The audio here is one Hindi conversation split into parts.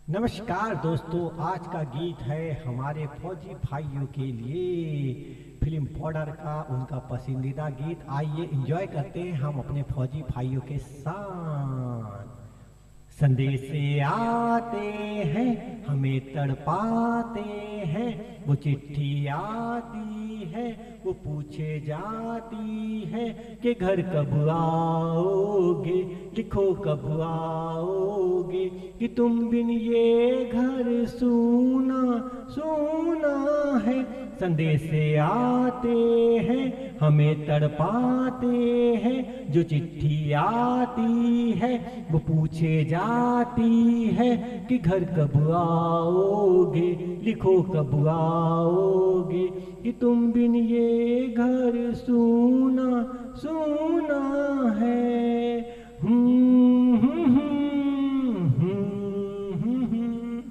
नमस्कार दोस्तों, आज का गीत है हमारे फौजी भाइयों के लिए फिल्म बॉर्डर का उनका पसंदीदा गीत। आइए एंजॉय करते हैं हम अपने फौजी भाइयों के साथ। संदेशे आते हैं, हमें तड़पाते हैं, वो चिट्ठी आती है, वो पूछे जाती है कि घर कब आओगे, लिखो कब आओगे, कि तुम बिन ये घर सूना सूना है। संदेशे आते हैं, हमें तड़पाते हैं, जो चिट्ठी आती है वो पूछे जाती है कि घर कब आओगे, लिखो कब आओगे, कि तुम बिन ये घर सूना सूना है। हम्म हम्म हम्म हम्म हम्म।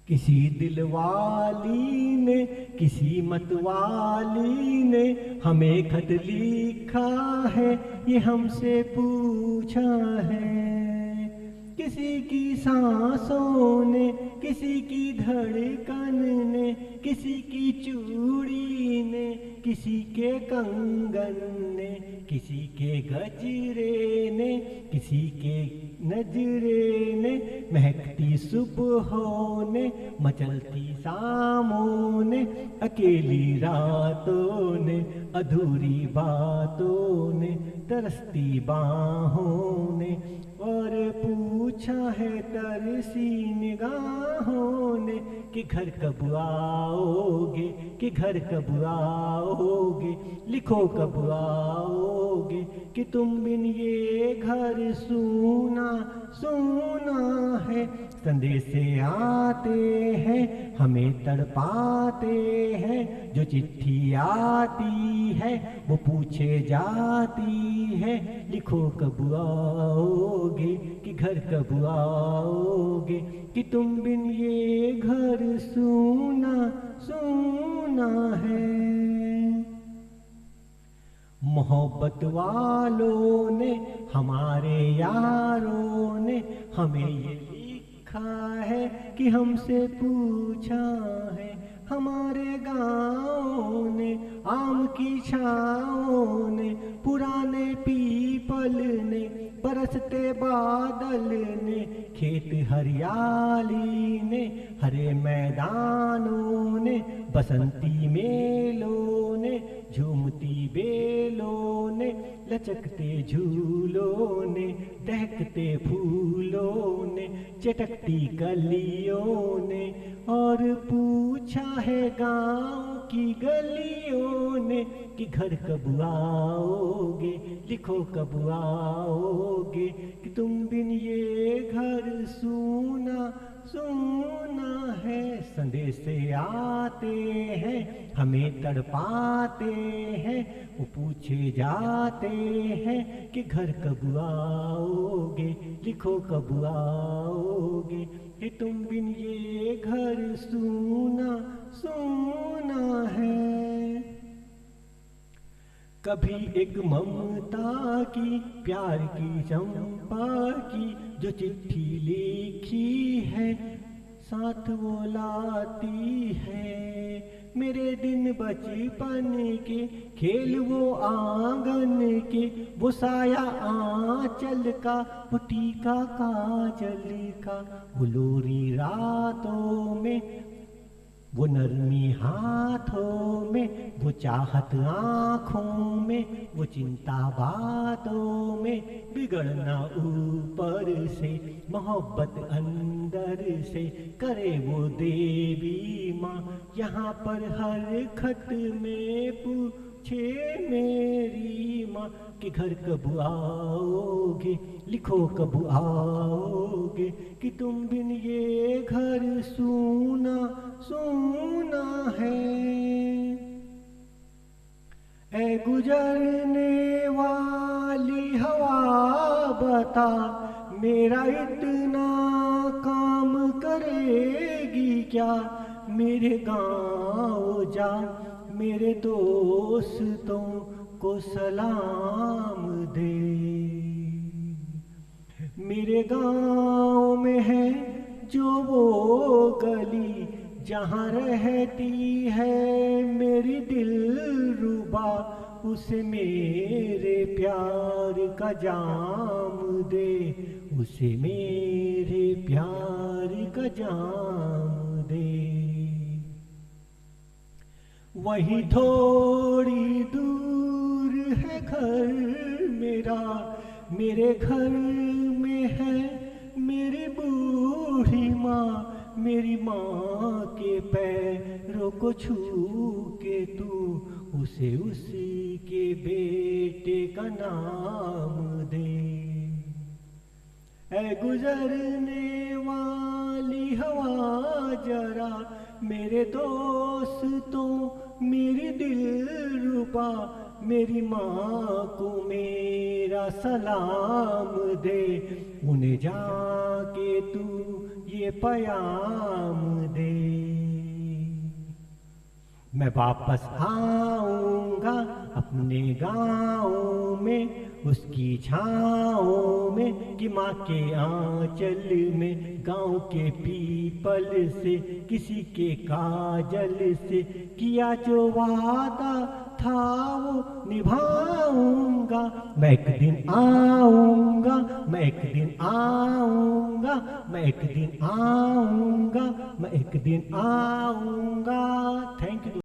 किसी दिलवाली ने, किसी मतवाली ने हमें खत लिखा है, ये हमसे पूछा है। किसी की सांसों ने, किसी की धड़कन ने, किसी की चूड़ी ने, किसी के कंगन ने, किसी के गजरे ने, किसी के नजरे ने, महकती सुबहों ने, मचलती शामों ने, अकेली रातों ने, अधूरी बातों ने, तरसती बाहों ने, और पूछा है तरसी निगाहों ने कि घर कब आओगे, कि घर कब आओगे, लिखो कब आओगे, कि तुम बिन ये घर सूना सूना है। संदेशे आते हैं, हमें तड़पाते हैं, जो चिट्ठी आती है वो पूछे जाती है, लिखो कब आओगे, कि घर कब आओगे, कि तुम बिन ये घर सूना सूना है। मोहब्बत वालों ने, हमारे यारों ने हमें ये लिखा है कि हमसे पूछा है। हमारे गाँव ने, आम की छाँव ने, पुराने पीपल ने, बरसते बादल ने, खेत हरियाली ने, हरे मैदानों ने, बसंती मेलों ने, झूमती बेलों ने, लचकते झूलों ने, दहकते फूलों ने, चटकती कलियों ने, और पूछा है गाँव की गलियों ने कि घर कब आओगे, लिखो कब आओगे, कि तुम बिन ये घर सूना सूना है। संदेशे आते हैं, हमें तड़पाते हैं, वो पूछे जाते हैं कि घर कब आओगे, लिखो कब आओगे, कि तुम बिन ये घर सूना सूना है। कभी एक ममता की, प्यार की चंपा की जो चिट्ठी लिखी है, साथ वो लाती है। मेरे दिन बचपन के, खेल वो आंगन के, वो साया आंचल का, वो टीका काजल का, वो लोरी रातों में, वो नरमी हाथों में, वो चाहत आँखों में, वो चिंता बातों में, बिगड़ना ऊपर से, मोहब्बत अंदर से, करे वो देवी माँ यहाँ पर हर खत में पूछे मेरी माँ कि घर कब आओगे, लिखो कब आओगे, कि तुम बिन ये घर सूना सूना है। ऐ गुजरने वाली हवा बता, मेरा इतना काम करेगी क्या, मेरे गाँव जा, मेरे दोस्तों को सलाम दे। मेरे गाँव में है जो वो गली जहाँ रहती है मेरी दिलरुबा, उसे मेरे प्यार का जाम दे, उसे मेरे प्यार का जाम दे। वही थोड़ी दूर है घर मेरा, मेरे घर में है मेरी बूढ़ी माँ, मेरी माँ के पैरों को छू के तू उसे उसी के बेटे का नाम दे। ऐ गुजरने वाली हवा जरा मेरे दोस्तों मेरी दिलरुबा, मेरी माँ को मेरा सलाम दे, उन्हें जाके तू ये पयाम दे। मैं वापस आऊंगा अपने गाँव में, उसकी छाँव में कि माँ के आंचल में, गाँव के पीपल से किसी के काजल से, किया जो वादा था वो निभाऊंगा। मैं एक दिन आऊंगा, मैं एक दिन आऊंगा, मैं एक दिन आऊंगा, मैं एक दिन आऊंगा। Thank you.